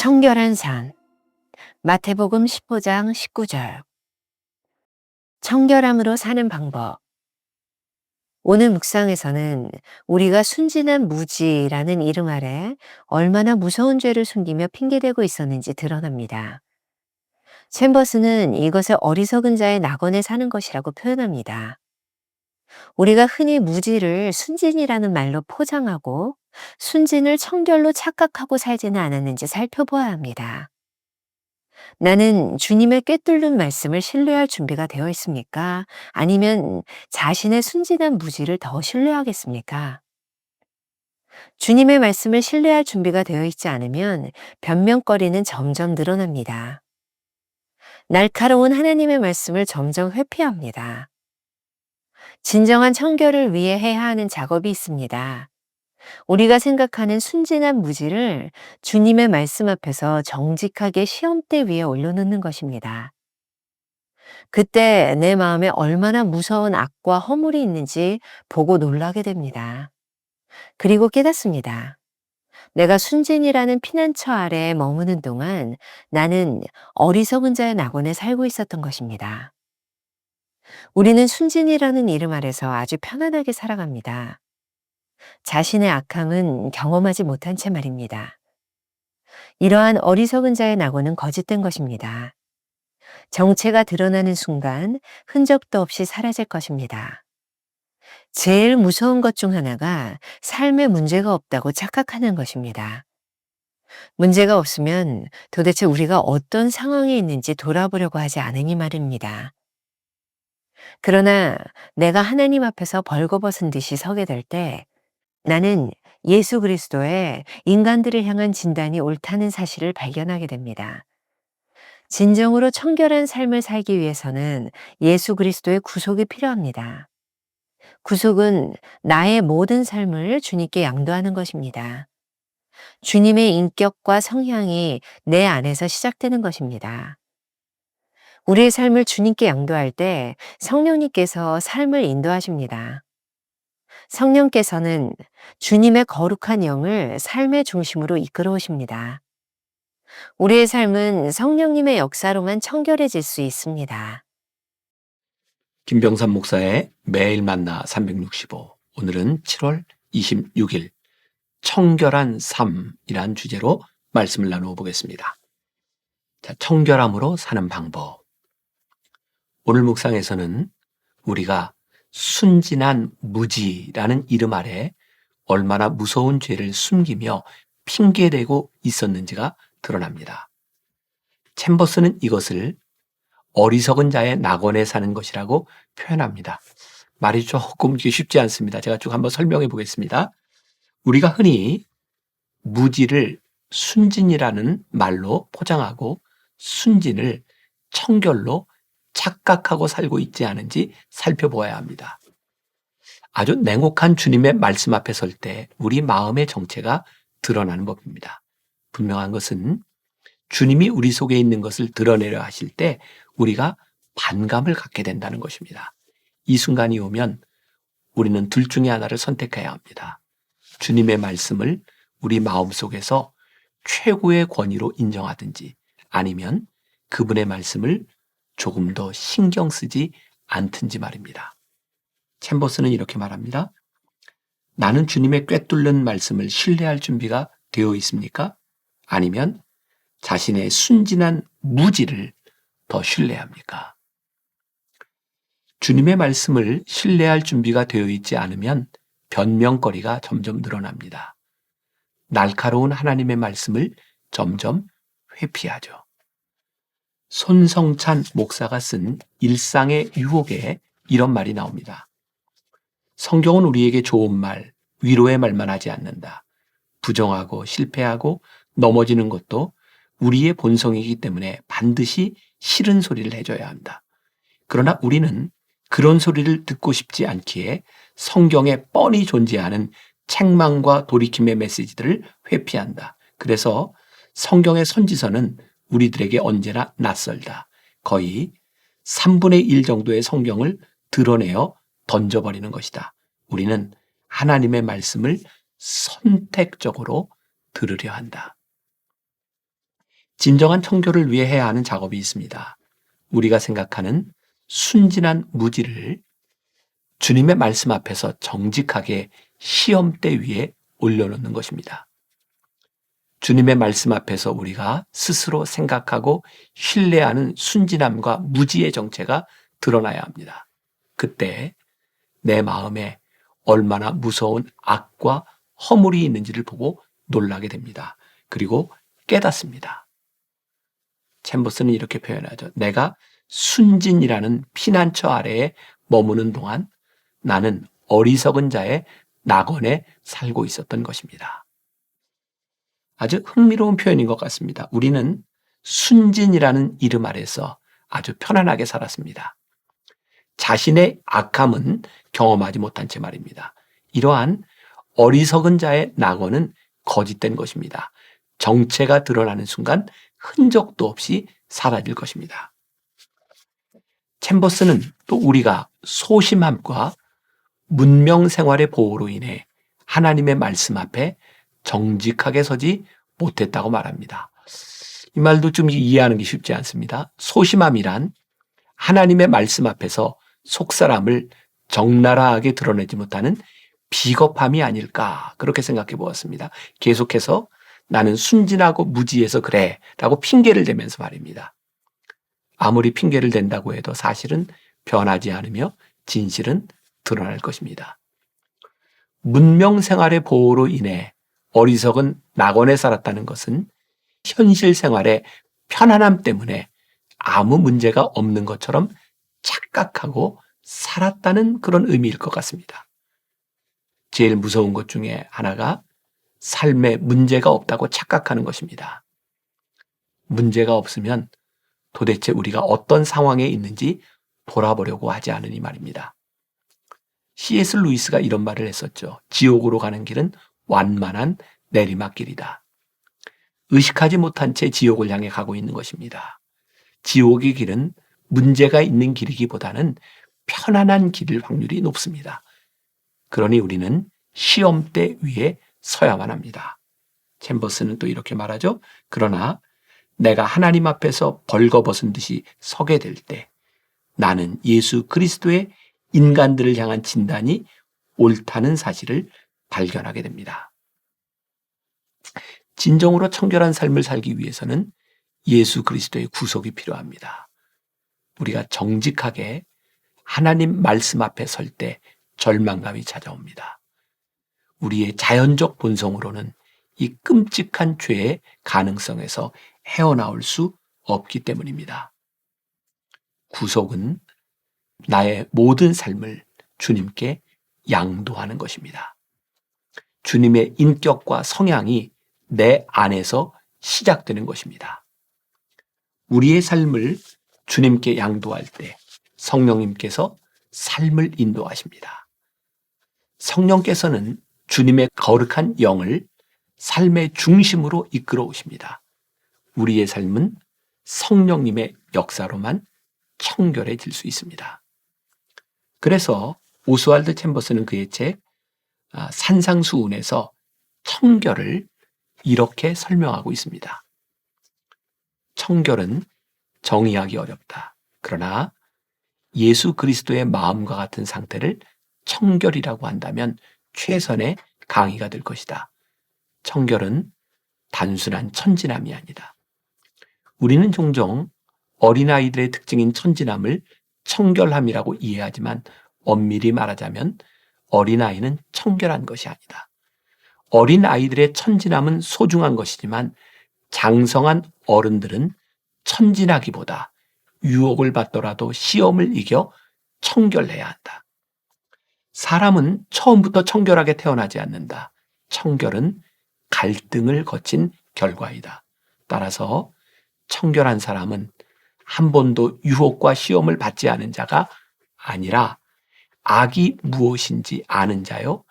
청결한 산. 마태복음 15장 19절. 청결함으로 사는 방법. 오늘 묵상에서는 우리가 순진한 무지라는 이름 아래 얼마나 무서운 죄를 숨기며 핑계대고 있었는지 드러납니다. 챔버스는 이것을 어리석은 자의 낙원에 사는 것이라고 표현합니다. 우리가 흔히 무지를 순진이라는 말로 포장하고 순진을 청결로 착각하고 살지는 않았는지 살펴보아야 합니다. 나는 주님의 꿰뚫는 말씀을 신뢰할 준비가 되어 있습니까? 아니면 자신의 순진한 무지를 더 신뢰하겠습니까? 주님의 말씀을 신뢰할 준비가 되어 있지 않으면 변명거리는 점점 늘어납니다. 날카로운 하나님의 말씀을 점점 회피합니다. 진정한 청결을 위해 해야 하는 작업이 있습니다. 우리가 생각하는 순진한 무지를 주님의 말씀 앞에서 정직하게 시험대 위에 올려놓는 것입니다. 그때 내 마음에 얼마나 무서운 악과 허물이 있는지 보고 놀라게 됩니다. 그리고 깨닫습니다. 내가 순진이라는 피난처 아래에 머무는 동안 나는 어리석은 자의 낙원에 살고 있었던 것입니다. 우리는 순진이라는 이름 아래서 아주 편안하게 살아갑니다. 자신의 악함은 경험하지 못한 채 말입니다. 이러한 어리석은 자의 낙원은 거짓된 것입니다. 정체가 드러나는 순간 흔적도 없이 사라질 것입니다. 제일 무서운 것 중 하나가 삶에 문제가 없다고 착각하는 것입니다. 문제가 없으면 도대체 우리가 어떤 상황에 있는지 돌아보려고 하지 않으니 말입니다. 그러나 내가 하나님 앞에서 벌거벗은 듯이 서게 될 때 나는 예수 그리스도의 인간들을 향한 진단이 옳다는 사실을 발견하게 됩니다. 진정으로 청결한 삶을 살기 위해서는 예수 그리스도의 구속이 필요합니다. 구속은 나의 모든 삶을 주님께 양도하는 것입니다. 주님의 인격과 성향이 내 안에서 시작되는 것입니다. 우리의 삶을 주님께 양도할 때 성령님께서 삶을 인도하십니다. 성령께서는 주님의 거룩한 영을 삶의 중심으로 이끌어 오십니다. 우리의 삶은 성령님의 역사로만 청결해질 수 있습니다. 김병삼 목사의 매일 만나 365. 오늘은 7월 26일 청결한 삶이란 주제로 말씀을 나누어 보겠습니다. 자, 청결함으로 사는 방법. 오늘 묵상에서는 우리가 순진한 무지라는 이름 아래 얼마나 무서운 죄를 숨기며 핑계대고 있었는지가 드러납니다. 챔버스는 이것을 어리석은 자의 낙원에 사는 것이라고 표현합니다. 말이 조금 쉽지 않습니다. 제가 쭉 한번 설명해 보겠습니다. 우리가 흔히 무지를 순진이라는 말로 포장하고 순진을 청결로 착각하고 살고 있지 않은지 살펴보아야 합니다. 아주 냉혹한 주님의 말씀 앞에 설 때 우리 마음의 정체가 드러나는 법입니다. 분명한 것은 주님이 우리 속에 있는 것을 드러내려 하실 때 우리가 반감을 갖게 된다는 것입니다. 이 순간이 오면 우리는 둘 중에 하나를 선택해야 합니다. 주님의 말씀을 우리 마음속에서 최고의 권위로 인정하든지 아니면 그분의 말씀을 조금 더 신경 쓰지 않든지 말입니다. 챔버스는 이렇게 말합니다. 나는 주님의 꿰뚫는 말씀을 신뢰할 준비가 되어 있습니까? 아니면 자신의 순진한 무지를 더 신뢰합니까? 주님의 말씀을 신뢰할 준비가 되어 있지 않으면 변명거리가 점점 늘어납니다. 날카로운 하나님의 말씀을 점점 회피하죠. 손성찬 목사가 쓴 일상의 유혹에 이런 말이 나옵니다. 성경은 우리에게 좋은 말, 위로의 말만 하지 않는다. 부정하고 실패하고 넘어지는 것도 우리의 본성이기 때문에 반드시 싫은 소리를 해줘야 한다. 그러나 우리는 그런 소리를 듣고 싶지 않기에 성경에 뻔히 존재하는 책망과 돌이킴의 메시지들을 회피한다. 그래서 성경의 선지서는 우리들에게 언제나 낯설다. 거의 3분의 1 정도의 성경을 드러내어 던져버리는 것이다. 우리는 하나님의 말씀을 선택적으로 들으려 한다. 진정한 청교를 위해 해야 하는 작업이 있습니다. 우리가 생각하는 순진한 무지를 주님의 말씀 앞에서 정직하게 시험대 위에 올려놓는 것입니다. 주님의 말씀 앞에서 우리가 스스로 생각하고 신뢰하는 순진함과 무지의 정체가 드러나야 합니다. 그때 내 마음에 얼마나 무서운 악과 허물이 있는지를 보고 놀라게 됩니다. 그리고 깨닫습니다. 챔버스는 이렇게 표현하죠. 내가 순진이라는 피난처 아래에 머무는 동안 나는 어리석은 자의 낙원에 살고 있었던 것입니다. 아주 흥미로운 표현인 것 같습니다. 우리는 순진이라는 이름 아래서 아주 편안하게 살았습니다. 자신의 악함은 경험하지 못한 채 말입니다. 이러한 어리석은 자의 낙원은 거짓된 것입니다. 정체가 드러나는 순간 흔적도 없이 사라질 것입니다. 챔버스는 또 우리가 소심함과 문명 생활의 보호로 인해 하나님의 말씀 앞에 정직하게 서지 못했다고 말합니다. 이 말도 좀 이해하는 게 쉽지 않습니다. 소심함이란 하나님의 말씀 앞에서 속사람을 적나라하게 드러내지 못하는 비겁함이 아닐까 그렇게 생각해 보았습니다. 계속해서 나는 순진하고 무지해서 그래 라고 핑계를 대면서 말입니다. 아무리 핑계를 댄다고 해도 사실은 변하지 않으며 진실은 드러날 것입니다. 문명 생활의 보호로 인해 어리석은 낙원에 살았다는 것은 현실 생활의 편안함 때문에 아무 문제가 없는 것처럼 착각하고 살았다는 그런 의미일 것 같습니다. 제일 무서운 것 중에 하나가 삶에 문제가 없다고 착각하는 것입니다. 문제가 없으면 도대체 우리가 어떤 상황에 있는지 돌아보려고 하지 않으니 말입니다. C.S. 루이스가 이런 말을 했었죠. 지옥으로 가는 길은 완만한 내리막길이다. 의식하지 못한 채 지옥을 향해 가고 있는 것입니다. 지옥의 길은 문제가 있는 길이기보다는 편안한 길일 확률이 높습니다. 그러니 우리는 시험대 위에 서야만 합니다. 챔버스는 또 이렇게 말하죠. 그러나 내가 하나님 앞에서 벌거벗은 듯이 서게 될 때 나는 예수 그리스도의 인간들을 향한 진단이 옳다는 사실을 발견하게 됩니다. 진정으로 청결한 삶을 살기 위해서는 예수 그리스도의 구속이 필요합니다. 우리가 정직하게 하나님 말씀 앞에 설 때 절망감이 찾아옵니다. 우리의 자연적 본성으로는 이 끔찍한 죄의 가능성에서 헤어나올 수 없기 때문입니다. 구속은 나의 모든 삶을 주님께 양도하는 것입니다. 주님의 인격과 성향이 내 안에서 시작되는 것입니다. 우리의 삶을 주님께 양도할 때 성령님께서 삶을 인도하십니다. 성령께서는 주님의 거룩한 영을 삶의 중심으로 이끌어 오십니다. 우리의 삶은 성령님의 역사로만 청결해질 수 있습니다. 그래서 오스왈드 챔버스는 그의 책 산상수훈에서 청결을 이렇게 설명하고 있습니다. 청결은 정의하기 어렵다. 그러나 예수 그리스도의 마음과 같은 상태를 청결이라고 한다면 최선의 강의가 될 것이다. 청결은 단순한 천진함이 아니다. 우리는 종종 어린아이들의 특징인 천진함을 청결함이라고 이해하지만 엄밀히 말하자면 어린아이는 청결한 것이 아니다. 어린아이들의 천진함은 소중한 것이지만 장성한 어른들은 천진하기보다 유혹을 받더라도 시험을 이겨 청결해야 한다. 사람은 처음부터 청결하게 태어나지 않는다. 청결은 갈등을 거친 결과이다. 따라서 청결한 사람은 한 번도 유혹과 시험을 받지 않은 자가 아니라 악이 무엇인지 아는 자요.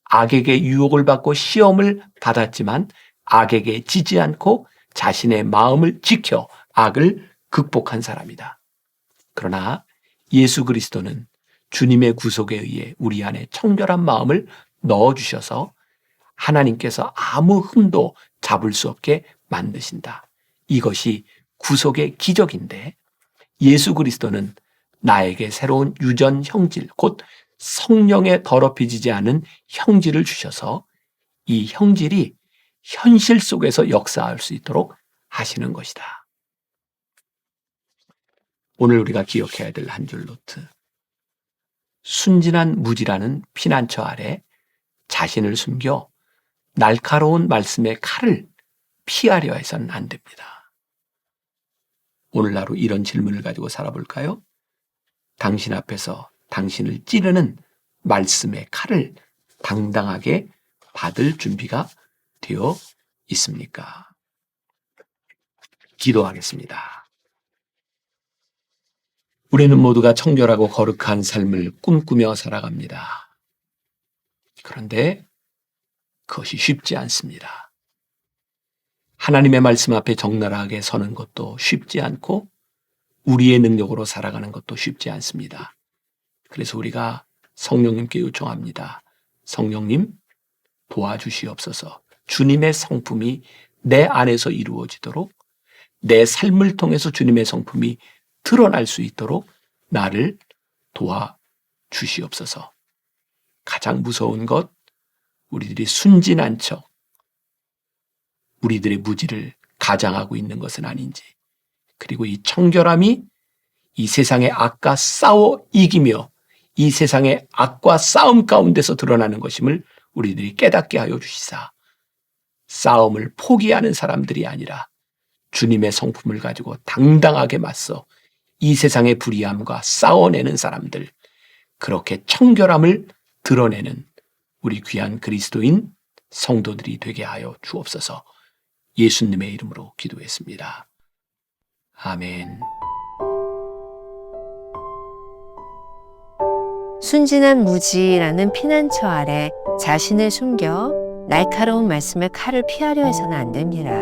악에게 유혹을 받고 시험을 받았지만 악에게 지지 않고 자신의 마음을 지켜 악을 극복한 사람이다. 그러나 예수 그리스도는 주님의 구속에 의해 우리 안에 청결한 마음을 넣어주셔서 하나님께서 아무 흠도 잡을 수 없게 만드신다. 이것이 구속의 기적인데 예수 그리스도는 나에게 새로운 유전 형질, 곧 성령에 더럽혀지지 않은 형질을 주셔서 이 형질이 현실 속에서 역사할 수 있도록 하시는 것이다. 오늘 우리가 기억해야 될 한 줄 노트. 순진한 무지라는 피난처 아래 자신을 숨겨 날카로운 말씀의 칼을 피하려 해서는 안 됩니다. 오늘 하루 이런 질문을 가지고 살아볼까요? 당신 앞에서 당신을 찌르는 말씀의 칼을 당당하게 받을 준비가 되어 있습니까? 기도하겠습니다. 우리는 모두가 청결하고 거룩한 삶을 꿈꾸며 살아갑니다. 그런데 그것이 쉽지 않습니다. 하나님의 말씀 앞에 적나라하게 서는 것도 쉽지 않고 우리의 능력으로 살아가는 것도 쉽지 않습니다. 그래서 우리가 성령님께 요청합니다. 성령님 도와주시옵소서. 주님의 성품이 내 안에서 이루어지도록, 내 삶을 통해서 주님의 성품이 드러날 수 있도록 나를 도와주시옵소서. 가장 무서운 것, 우리들이 순진한 척, 우리들의 무지를 가장하고 있는 것은 아닌지, 그리고 이 청결함이 이 세상의 악과 싸워 이기며 이 세상의 악과 싸움 가운데서 드러나는 것임을 우리들이 깨닫게 하여 주시사 싸움을 포기하는 사람들이 아니라 주님의 성품을 가지고 당당하게 맞서 이 세상의 불의함과 싸워내는 사람들, 그렇게 청결함을 드러내는 우리 귀한 그리스도인 성도들이 되게 하여 주옵소서. 예수님의 이름으로 기도했습니다. 아멘. 순진한 무지라는 피난처 아래 자신을 숨겨 날카로운 말씀의 칼을 피하려 해서는 안 됩니다.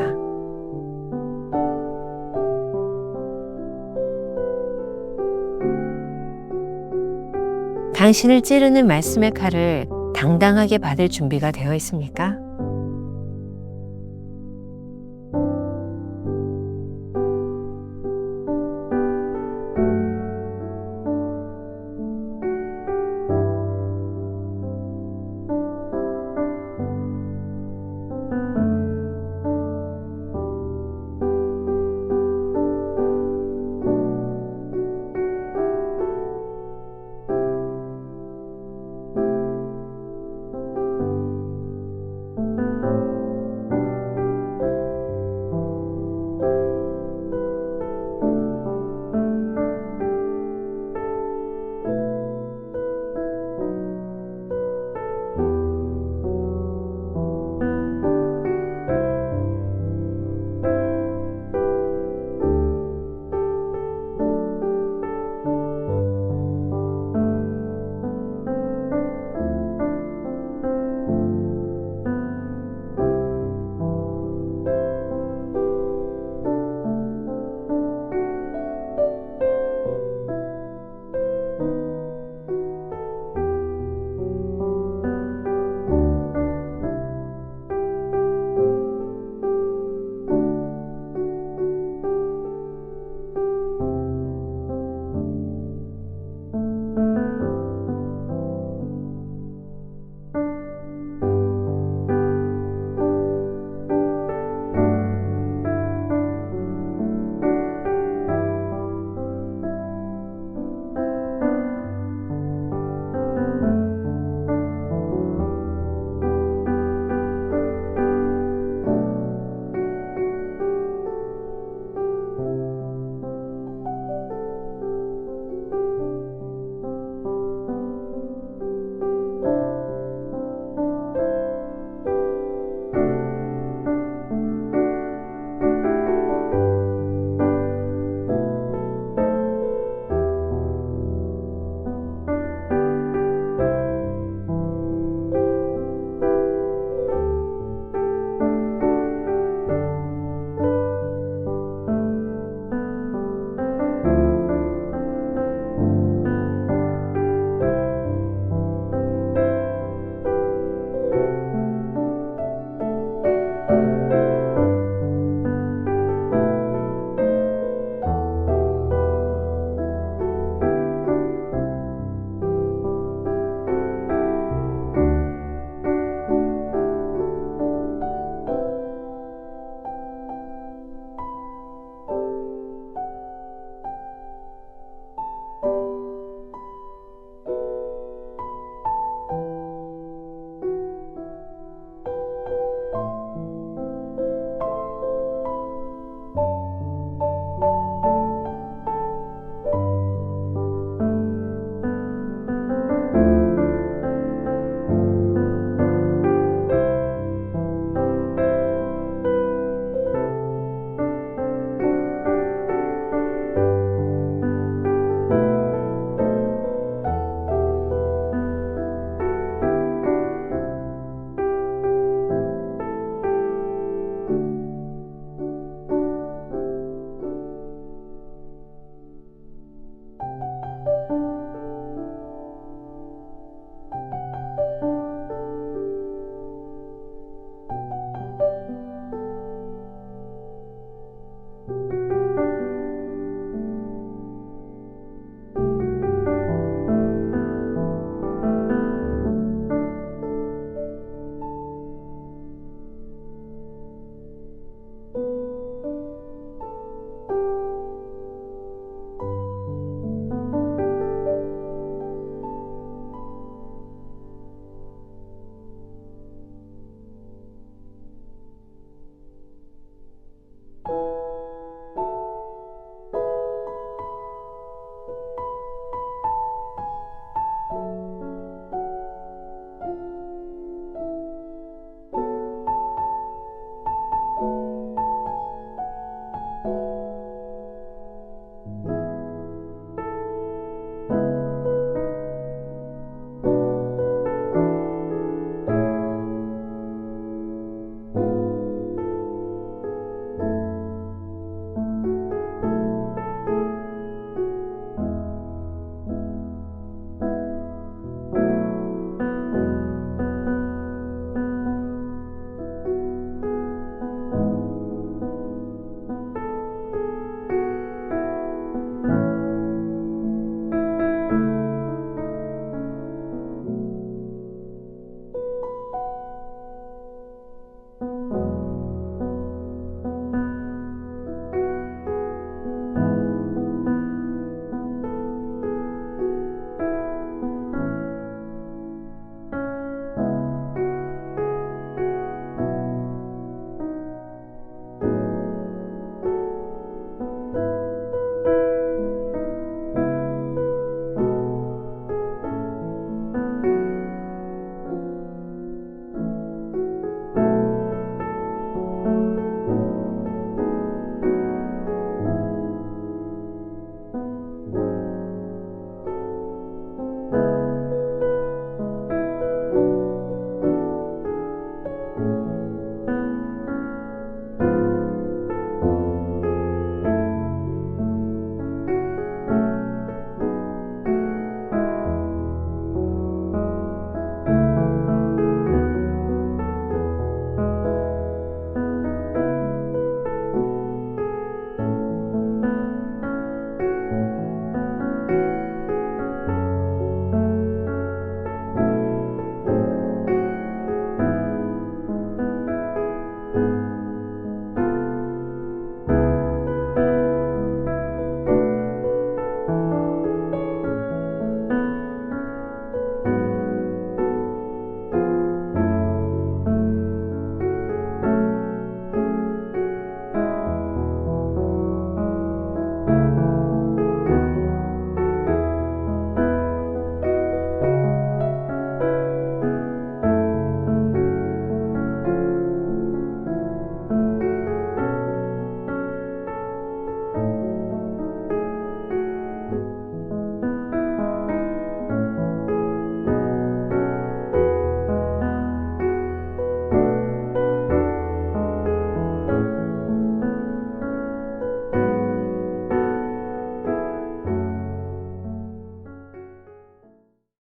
당신을 찌르는 말씀의 칼을 당당하게 받을 준비가 되어 있습니까?